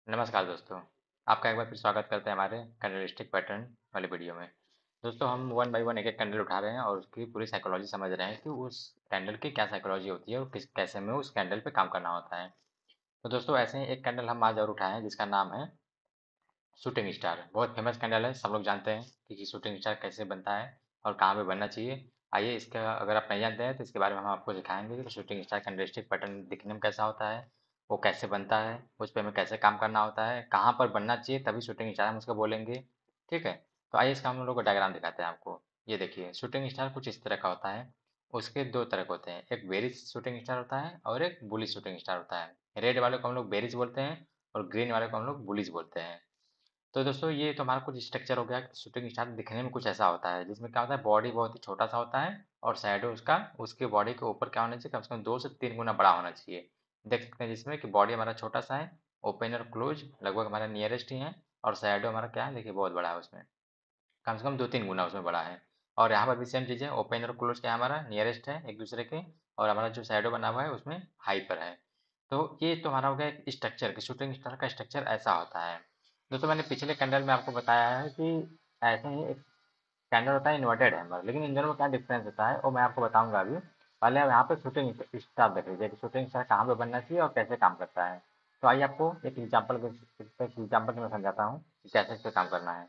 नमस्कार दोस्तों, आपका एक बार फिर स्वागत करते हैं हमारे कैंडलस्टिक पैटर्न वाली वीडियो में। दोस्तों हम वन बाय वन एक-एक कैंडल उठा रहे हैं और उसकी पूरी साइकोलॉजी समझ रहे हैं कि उस कैंडल की क्या साइकोलॉजी होती है और किस कैसे में उस कैंडल पे काम करना होता है। तो दोस्तों ऐसे ही एक कैंडल हम आज और उठाए हैं जिसका नाम है शूटिंग स्टार। बहुत फेमस कैंडल है, सब लोग जानते हैं कि शूटिंग स्टार कैसे बनता है और कहाँ पे बनना चाहिए। आइए इसका अगर आप नहीं जानते हैं तो इसके बारे में हम आपको सिखाएंगे कि शूटिंग स्टार कैंडलस्टिक पैटर्न दिखने में कैसा होता है, वो कैसे बनता है, उस पर हमें कैसे काम करना होता है, कहाँ पर बनना चाहिए तभी शूटिंग स्टार हम उसको बोलेंगे। ठीक है, तो आइए इसका हम लोग को डायग्राम दिखाते हैं आपको। ये देखिए शूटिंग स्टार कुछ इस तरह का होता है। उसके दो तरह के होते हैं, एक बेरिज शूटिंग स्टार होता है और एक बुलिश शूटिंग स्टार होता है। रेड वाले को हम लोग बेरिज बोलते हैं और ग्रीन वाले को हम लोग बुलिश बोलते हैं। तो दोस्तों ये तो हमारा कुछ स्ट्रक्चर हो गया। शूटिंग स्टार दिखने में कुछ ऐसा होता है जिसमें क्या होता है, बॉडी बहुत ही छोटा सा होता है और शैडो उसका उसके बॉडी के ऊपर क्या होना चाहिए, कम से कम 2 से 3 गुना बड़ा होना चाहिए। देख सकते हैं जिसमें कि बॉडी हमारा छोटा सा है, ओपन और क्लोज लगभग हमारा नियरेस्ट ही है, और शैडो हमारा क्या है देखिए बहुत बड़ा है, उसमें कम से कम 2-3 गुना उसमें बड़ा है। और यहाँ पर भी सेम चीज़ है, ओपन और क्लोज क्या है, हमारा नियरेस्ट है एक दूसरे के, और हमारा जो शैडो बना हुआ है उसमें हाइपर है। तो ये तो हमारा हो गया एक स्ट्रक्चर कि शूटिंग स्टार का स्ट्रक्चर ऐसा होता है। दोस्तों मैंने पिछले कैंडल में आपको बताया है कि ऐसे ही एक कैंडल होता है इन्वर्टेड हैमर, लेकिन इन दोनों में क्या डिफरेंस होता है वो मैं आपको बताऊंगा अभी। पहले अब यहाँ पे शूटिंग स्टार देख लीजिए कि शूटिंग स्टार कहाँ पे बनना चाहिए और कैसे काम करता है। तो आइए आपको एक एग्जाम्पल के मैं समझाता हूँ कि कैसे इस पे काम करना है।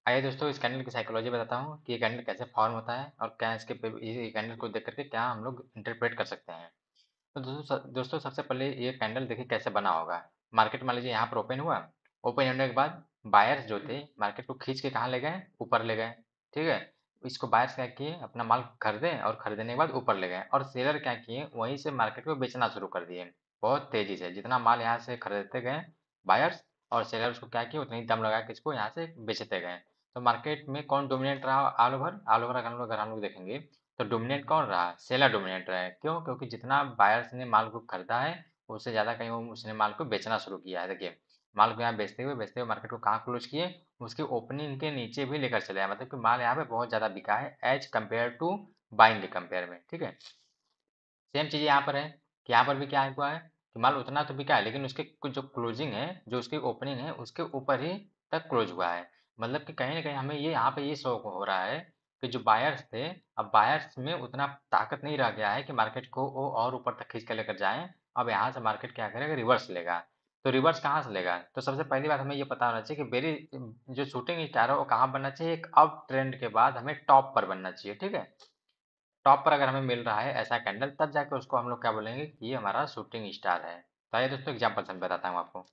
आइए दोस्तों इस कैंडल की साइकोलॉजी बताता हूँ कि ये कैंडल कैसे फॉर्म होता है और क्या इसके ये कैंडल को देख करके क्या हम लोग इंटरप्रेट कर सकते हैं। तो दोस्तों सबसे पहले ये कैंडल देखिए कैसे बना होगा। मार्केट मान लीजिए यहाँ पर ओपन हुआ, ओपन होने के बाद बायर्स जो थे मार्केट को खींच के कहाँ ले गए, ऊपर ले गए। ठीक है, इसको बायर्स क्या किए, अपना माल खरीदे और खरीदने के बाद ऊपर ले गए, और सेलर क्या किए, वहीं से मार्केट को बेचना शुरू कर दिए बहुत तेजी से। जितना माल यहाँ से खरीदते गए बायर्स, और सेलर उसको क्या किए, उतनी दम लगा के इसको यहाँ से बेचते गए। तो मार्केट में कौन डोमिनेट रहा, ऑल ओवर अगर हम लोग देखेंगे तो डोमिनेट कौन रहा, सेलर डोमिनेट रहा है। क्यों? क्योंकि जितना बायर्स ने माल को खरीदा है उससे ज़्यादा कहीं उसने माल को बेचना शुरू किया है। देखिए माल को यहाँ बेचते हुए मार्केट को कहाँ क्लोज किए, उसके ओपनिंग के नीचे भी लेकर चले आए। मतलब कि माल यहाँ पे बहुत ज़्यादा बिका है एज कम्पेयर टू बाइंग के कंपेयर में। ठीक है, सेम चीज़ यहाँ पर है कि यहाँ पर भी क्या हुआ है कि माल उतना तो बिका है लेकिन उसके कुछ जो क्लोजिंग है, जो उसकी ओपनिंग है उसके ऊपर ही तक क्लोज हुआ है। मतलब कि कहीं ना कहीं हमें ये यहाँ पे ये शो हो रहा है कि जो बायर्स थे, अब बायर्स में उतना ताकत नहीं रह गया है कि मार्केट को वो और ऊपर तक खींच कर लेकर जाए। अब यहाँ से मार्केट क्या करेगा, रिवर्स लेगा। तो रिवर्स कहाँ से लेगा, तो सबसे पहली बात हमें ये पता होना चाहिए कि मेरी जो शूटिंग स्टार है वो कहाँ बनना चाहिए, एक अप ट्रेंड के बाद हमें टॉप पर बनना चाहिए। ठीक है, टॉप पर अगर हमें मिल रहा है ऐसा कैंडल तब जाके उसको हम लोग क्या बोलेंगे कि ये हमारा शूटिंग स्टार है। तो आइए दोस्तों एग्जाम्पल से मैं बताता हूँ आपको।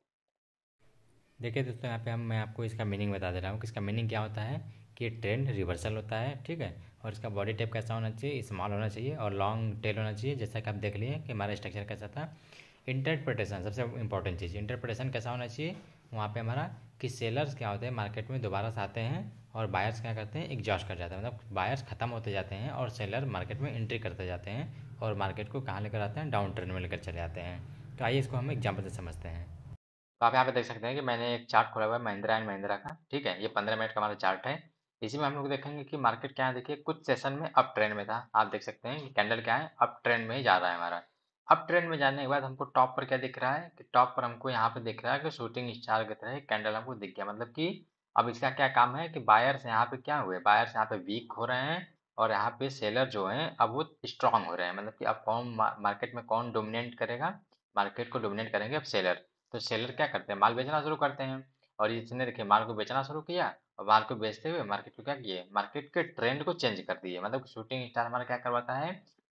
देखिए दोस्तों, यहाँ पे मैं आपको इसका मीनिंग बता दे रहा हूँ कि इसका मीनिंग क्या होता है कि ये ट्रेंड रिवर्सल होता है। ठीक है, और इसका बॉडी टाइप कैसा होना चाहिए, स्मॉल होना चाहिए और लॉन्ग टेल होना चाहिए, जैसा कि आप देख लिए कि हमारा स्ट्रक्चर कैसा था। इंटरप्रिटेशन सबसे इंपॉर्टेंट चीज़, इंटरप्रिटेशन कैसा होना चाहिए वहाँ पे हमारा, कि सेलर्स क्या होते हैं मार्केट में दोबारा से आते हैं और बायर्स क्या करते हैं, एग्जॉस्ट कर जाते हैं। मतलब बायर्स खत्म होते जाते हैं और सेलर मार्केट में एंट्री करते जाते हैं और मार्केट को कहाँ लेकर आते हैं, डाउन ट्रेंड में लेकर चले आते हैं। तो आइए इसको हम एग्जाम्पल से समझते हैं। तो आप यहाँ पे देख सकते हैं कि मैंने एक चार्ट खोला हुआ है महिंद्रा एंड महिंद्रा का। ठीक है, ये 15 मिनट का हमारा चार्ट है। इसी में हम लोग देखेंगे कि मार्केट क्या है। देखिए कुछ सेशन में अप ट्रेंड में था, आप देख सकते हैं कि कैंडल क्या है, अप ट्रेंड में ही जा रहा है हमारा। अप ट्रेंड में जाने के बाद हमको टॉप पर क्या दिख रहा है कि टॉप पर हमको यहाँ पे दिख रहा है कि शूटिंग स्टार की तरह कैंडल हमको दिख गया। मतलब कि अब इसका क्या काम है कि बायर्स यहाँ पे क्या हुए, बायर्स यहाँ पे वीक हो रहे हैं और यहाँ पे सेलर जो हैं अब वो स्ट्रांग हो रहे हैं। मतलब कि अब कौन मार्केट में कौन डोमिनेट करेगा, मार्केट को डोमिनेट करेंगे अब सेलर। तो सेलर क्या करते हैं, माल बेचना शुरू करते हैं। और इसने देखिए माल को बेचना शुरू किया, और माल को बेचते हुए मार्केट को क्या किए, मार्केट के ट्रेंड को चेंज कर दिए। मतलब शूटिंग स्टार हमारा क्या करवाता है,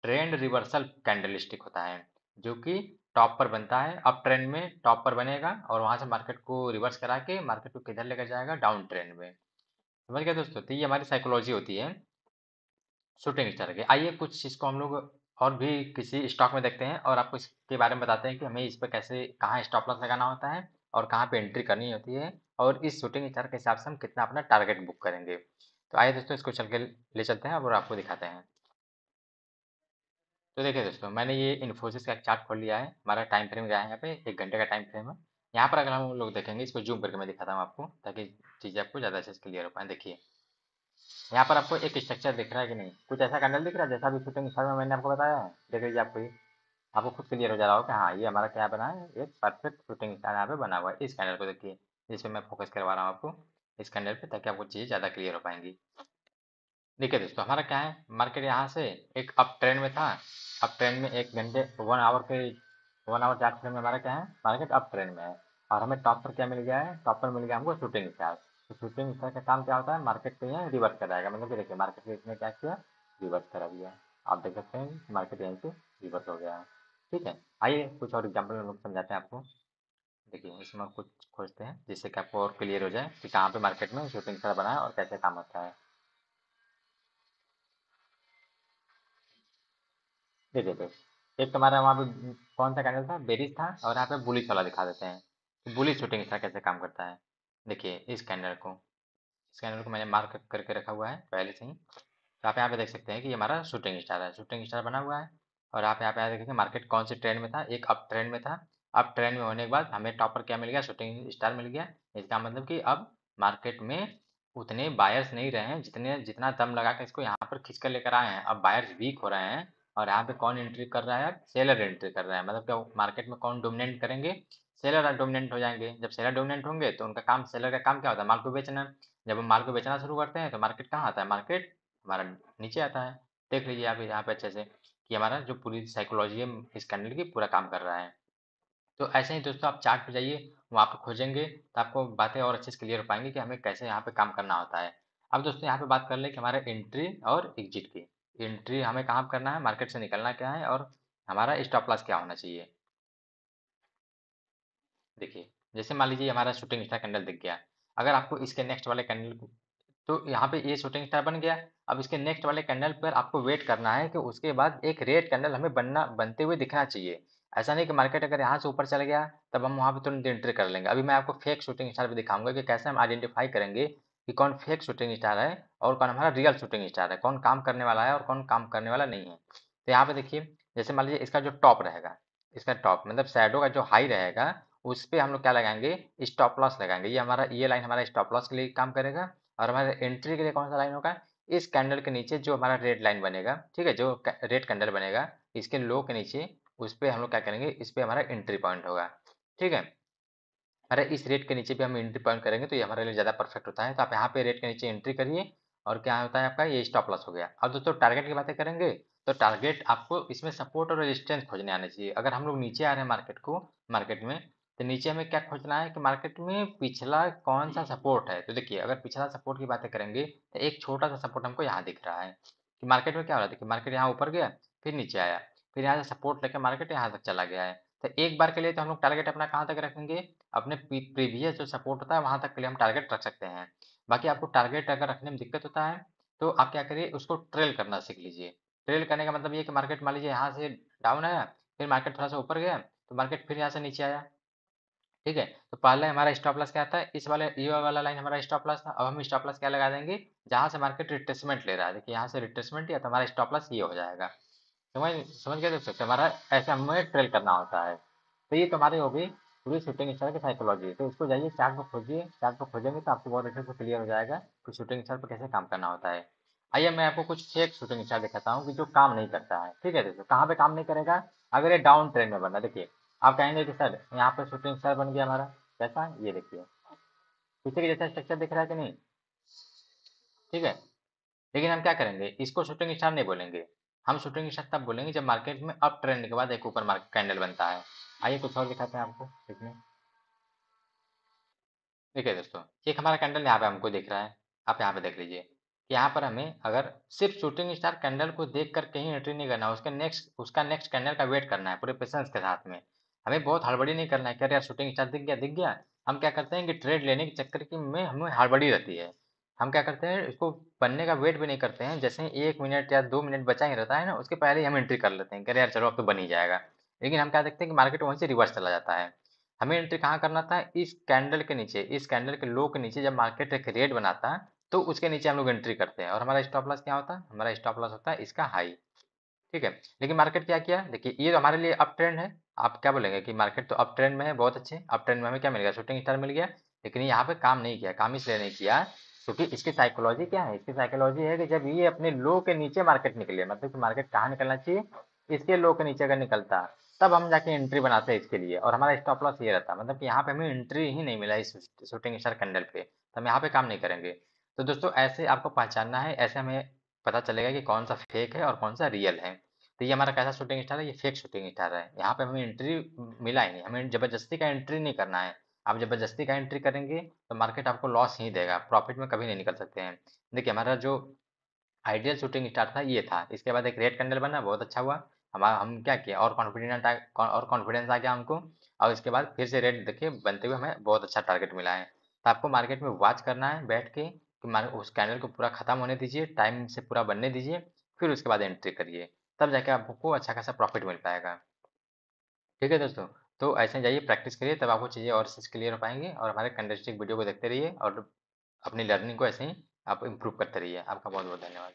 ट्रेंड रिवर्सल कैंडलस्टिक होता है, जो कि टॉप पर बनता है। अप ट्रेंड में टॉप पर बनेगा और वहां से मार्केट को रिवर्स करा के मार्केट को किधर लेकर जाएगा, डाउन ट्रेंड में। समझ गए दोस्तों, तो ये हमारी साइकोलॉजी होती है शूटिंग स्टार की। आइए कुछ इसको हम लोग और भी किसी स्टॉक में देखते हैं और आपको इसके बारे में बताते हैं कि हमें इस पर कैसे कहाँ स्टॉप लॉस लगाना होता है और कहाँ पे एंट्री करनी होती है, और इस शूटिंग स्टार के हिसाब से हम कितना अपना टारगेट बुक करेंगे। तो आइए दोस्तों इसको चल के ले चलते हैं और आपको दिखाते हैं। तो देखिए दोस्तों मैंने ये इन्फोसिस का एक चार्ट खोल लिया है। हमारा टाइम फ्रेम गया है यहाँ पे, 1 घंटे का टाइम फ्रेम है। यहाँ पर अगर हम लोग देखेंगे, इसको जूम करके मैं दिखाता हूँ आपको ताकि चीज़ें आपको ज़्यादा अच्छे से क्लियर हो पाए। देखिए यहाँ पर आपको एक स्ट्रक्चर दिख रहा है कि नहीं, कुछ ऐसा कैंडल दिख रहा है जैसा भी शूटिंग स्टार में मैंने आपको बताया है, देख लीजिए आपको ये। आपको खुद क्लियर हो जा रहा हो कि हाँ ये हमारा क्या बना है, एक परफेक्ट शूटिंग स्टार यहाँ पे बना हुआ है। इस कैंडल को देखिए, जिस पे मैं फोकस करवा रहा हूँ आपको, इस कैंडल पे, ताकि आपको चीज़ें ज़्यादा क्लियर हो पाएंगी। देखिए दोस्तों, हमारा क्या है, मार्केट यहाँ से एक अप ट्रेंड में था। अप ट्रेंड में 1 घंटे 1 आवर के 1 आवर चार्ट फ्रेम में हमारा क्या है, मार्केट अप ट्रेंड में है। और हमें टॉप पर क्या मिल गया है, टॉप पर मिल गया हमको शूटिंग स्टार। तो शूटिंग स्टार का काम क्या होता है, मार्केट को यहाँ रिवर्स कराएगा। मतलब कि देखिए मार्केट को इसने क्या किया, रिवर्स करा दिया। आप देख सकते हैं मार्केट यहीं से रिवर्स हो गया है। ठीक है, आइए कुछ और एग्जाम्पल हम लोग समझाते हैं आपको। देखिए इसमें कुछ खोजते हैं जिससे कि आपको और क्लियर हो जाए कि कहाँ पे मार्केट में शूटिंग स्टार बना है और कैसे काम होता है। देखिए तो एक हमारा वहाँ पे कौन सा कैंडल था, बेरिश था, और यहाँ पे बुलिश वाला दिखा देते हैं। तो बुलिश शूटिंग स्टार कैसे काम करता है, देखिए इस कैंडल को मैंने मार्क करके रखा हुआ है पहले से ही। तो आप यहाँ पे देख सकते हैं कि ये हमारा शूटिंग स्टार है, शूटिंग स्टार बना हुआ है। और आप यहाँ पे देखेंगे मार्केट कौन से ट्रेंड में था, एक अप ट्रेंड में था। अप ट्रेंड में होने के बाद हमें टॉप पर क्या मिल गया, शूटिंग स्टार मिल गया। इसका मतलब कि अब मार्केट में उतने बायर्स नहीं रहे हैं, जितने जितना दम लगा के इसको यहाँ पर खींच कर लेकर आए हैं। अब बायर्स वीक हो रहे हैं, और यहाँ पे कौन एंट्री कर रहा है, सेलर एंट्री कर रहा है। मतलब क्या मार्केट में कौन डोमिनेट करेंगे, सेलर डोमिनेट हो जाएंगे। जब सेलर डोमिनेट होंगे तो उनका काम, सेलर का काम क्या होता है, माल को बेचना। जब हम माल को बेचना शुरू करते हैं तो मार्केट कहाँ आता है, मार्केट हमारा नीचे आता है। देख लीजिए आप यहाँ पे अच्छे से कि हमारा जो पूरी साइकोलॉजी है इस कैंडल की पूरा काम कर रहा है। तो ऐसे ही दोस्तों आप चार्ट पे जाइए, वहाँ पे खोजेंगे तो आपको बातें और अच्छे से क्लियर हो पाएंगी कि हमें कैसे यहाँ पे काम करना होता है। अब दोस्तों यहाँ पे बात कर ले कि हमारे एंट्री और एग्जिट की। एंट्री हमें कहाँ पे करना है, मार्केट से निकलना क्या है, और हमारा स्टॉप लॉस क्या होना चाहिए। देखिए जैसे मान लीजिए हमारा शूटिंग स्टार कैंडल दिख गया। अगर आपको इसके नेक्स्ट वाले कैंडल को, तो यहाँ पे ये शूटिंग स्टार बन गया। अब इसके नेक्स्ट वाले कैंडल पर आपको वेट करना है कि उसके बाद एक रेड कैंडल हमें बनते हुए दिखना चाहिए। ऐसा नहीं कि मार्केट अगर यहाँ से ऊपर चल गया तब हम वहाँ पे तुरंत एंट्री कर लेंगे। अभी मैं आपको फेक शूटिंग स्टार भी दिखाऊंगा कि कैसे हम आइडेंटिफाई करेंगे कि कौन फेक शूटिंग स्टार है और कौन हमारा रियल शूटिंग स्टार है, कौन काम करने वाला है और कौन काम करने वाला नहीं है। तो यहाँ पे देखिए, जैसे मान लीजिए इसका जो टॉप रहेगा, इसका टॉप मतलब शैडो का जो हाई रहेगा, उस पे हम लोग क्या लगाएंगे, स्टॉप लॉस लगाएंगे। ये हमारा ये लाइन हमारा स्टॉप लॉस के लिए काम करेगा। और हमारे एंट्री के लिए कौन सा लाइन होगा, इस कैंडल के नीचे जो हमारा रेड लाइन बनेगा, ठीक है, जो रेड कैंडल बनेगा इसके लो के नीचे, उस पे हम लोग क्या करेंगे, इस पे हमारा एंट्री पॉइंट होगा। ठीक है, अरे इस रेट के नीचे भी हम एंट्री पॉइंट करेंगे तो ये हमारे लिए ज़्यादा परफेक्ट होता है। तो आप यहाँ पे रेट के नीचे एंट्री करिए, और क्या होता है आपका, ये स्टॉप लॉस हो गया। अब दोस्तों टारगेट की बातें करेंगे, तो टारगेट आपको इसमें सपोर्ट और रेजिस्टेंस खोजने आने चाहिए। अगर हम लोग नीचे आ रहे हैं मार्केट में, तो नीचे हमें क्या खोजना है कि मार्केट में पिछला कौन सा सपोर्ट है। तो देखिए अगर पिछला सपोर्ट की बातें करेंगे तो एक छोटा सा सपोर्ट हमको यहाँ दिख रहा है कि मार्केट में क्या हो रहा है। देखिए मार्केट यहाँ ऊपर गया, फिर नीचे आया, फिर यहाँ से सपोर्ट लेकर मार्केट यहाँ तक चला गया है। तो एक बार के लिए तो हम लोग टारगेट अपना कहाँ तक रखेंगे, अपने प्रीवियस जो सपोर्ट होता है वहां तक के लिए हम टारगेट रख सकते हैं। बाकी आपको टारगेट अगर रखने में दिक्कत होता है तो आप क्या करिए, उसको ट्रेल करना सीख लीजिए। ट्रेल करने का मतलब ये कि मार्केट मान लीजिए यहाँ से डाउन आया, फिर मार्केट थोड़ा सा ऊपर गया तो मार्केट फिर यहाँ से नीचे आया। ठीक है, तो पहले हमारा स्टॉप लॉस क्या था, इस वाले ये वाला लाइन हमारा स्टॉप लॉस था। अब हम स्टॉप लॉस क्या लगा देंगे, जहां से मार्केट रिट्रेसमेंट ले रहा है। देखिए यहाँ से रिट्रेसमेंट किया तो हमारा स्टॉप लॉस ये हो जाएगा। समझ समझ गए दोस्तों, हमारा ऐसे हमें ट्रेल करना होता है। तो ये तुम्हारी हो गई पूरी शूटिंग स्टार की साइकोलॉजी। तो इसको जाइए चार्ट पर खोजिए, चार्ट पर खोजेंगे तो आपको बहुत अच्छे से क्लियर हो जाएगा कि शूटिंग स्टार पर कैसे काम करना होता है। आइए मैं आपको कुछ फेक शूटिंग स्टार दिखाता हूँ कि जो काम नहीं करता है। ठीक है, देखो कहाँ पे काम नहीं करेगा, अगर ये डाउन ट्रेंड में बना। देखिए आप कहेंगे कि सर यहाँ पे शूटिंग स्टार बन गया हमारा, कैसा, ये देखिए पीछे के जैसा स्ट्रक्चर दिख रहा है कि नहीं। ठीक है, लेकिन हम क्या करेंगे, इसको शूटिंग स्टार नहीं बोलेंगे। हम शूटिंग स्टार तब बोलेंगे जब मार्केट में अप ट्रेंड के बाद एक ऊपर मार्केट कैंडल बनता है। आइए कुछ और दिखाते हैं आपको देखने। देखिए दोस्तों, एक हमारा कैंडल यहाँ पे हमको दिख रहा है। आप यहाँ पे देख लीजिए कि यहाँ पर हमें अगर सिर्फ शूटिंग स्टार कैंडल को देख कर कहीं एंट्री नहीं करना, उसका नेक्स्ट कैंडल का वेट करना है पूरे पेशेंस के साथ में। हमें बहुत हड़बड़ी नहीं करना है कि अरे यार शूटिंग स्टार दिख गया। हम क्या करते हैं कि ट्रेड लेने के चक्कर की में हमें हड़बड़ी रहती है। हम क्या करते हैं, इसको बनने का वेट भी नहीं करते हैं। जैसे ही 1 मिनट या 2 मिनट बचा ही रहता है ना, उसके पहले ही हम एंट्री कर लेते हैं कि अरे यार चलो अब तो बन ही जाएगा। लेकिन हम क्या देखते हैं कि मार्केट वहीं से रिवर्स चला जाता है। हमें एंट्री कहाँ करना था, इस कैंडल के नीचे, इस कैंडल के लो के नीचे। जब मार्केट एक रेड बनाता है तो उसके नीचे हम लोग एंट्री करते हैं, और हमारा स्टॉप लॉस क्या होता है, हमारा स्टॉप लॉस होता है इसका हाई। ठीक है, लेकिन मार्केट क्या किया, देखिए ये तो हमारे लिए अप ट्रेंड है। आप क्या बोलेंगे कि मार्केट तो अप ट्रेंड में है, बहुत अच्छे अप ट्रेंड में हमें क्या मिल गया, शूटिंग स्टार मिल गया। लेकिन ये यहाँ पे काम नहीं किया, काम इसलिए नहीं किया क्योंकि इसकी साइकोलॉजी क्या है, इसकी साइकोलॉजी है कि जब ये अपने लो के नीचे मार्केट निकले, मतलब कि मार्केट कहाँ निकलना चाहिए, इसके लो के नीचे अगर निकलता, तब हम जाके एंट्री बनाते हैं इसके लिए, और हमारा स्टॉप लॉस ये रहता, मतलब कि यहाँ पे हमें एंट्री ही नहीं मिला इस शूटिंग स्टार कैंडल पे, तो हम यहाँ पे काम नहीं करेंगे। तो दोस्तों ऐसे आपको पहचानना है, ऐसे हमें पता चलेगा कि कौन सा फेक है और कौन सा रियल है। तो ये हमारा कैसा शूटिंग स्टार है, ये फेक शूटिंग स्टार है, यहाँ पे हमें एंट्री मिला ही नहीं, हमें जबरदस्ती का एंट्री नहीं करना है। आप जबरदस्ती का एंट्री करेंगे तो मार्केट आपको लॉस ही देगा, प्रॉफिट में कभी नहीं निकल सकते हैं। देखिए हमारा जो आइडियल शूटिंग स्टार था ये था, इसके बाद एक रेड कैंडल बना, बहुत अच्छा हुआ। हम क्या किया, और कॉन्फिडेंस आ गया हमको, और इसके बाद फिर से रेड देखिए बनते हुए हमें बहुत अच्छा टारगेट मिला है। तो आपको मार्केट में वॉच करना है बैठ के कि उस कैंडल को पूरा खत्म होने दीजिए, टाइम से पूरा बनने दीजिए, फिर उसके बाद एंट्री करिए, तब जाके आपको अच्छा खासा प्रॉफिट मिल पाएगा। ठीक है दोस्तों, तो ऐसे ही जाइए प्रैक्टिस करिए, तब आपको चीज़ें और क्लियर हो पाएंगी, और हमारे कंडस्टिक वीडियो को देखते रहिए और अपनी लर्निंग को ऐसे ही आप इम्प्रूव करते रहिए। आपका बहुत बहुत धन्यवाद।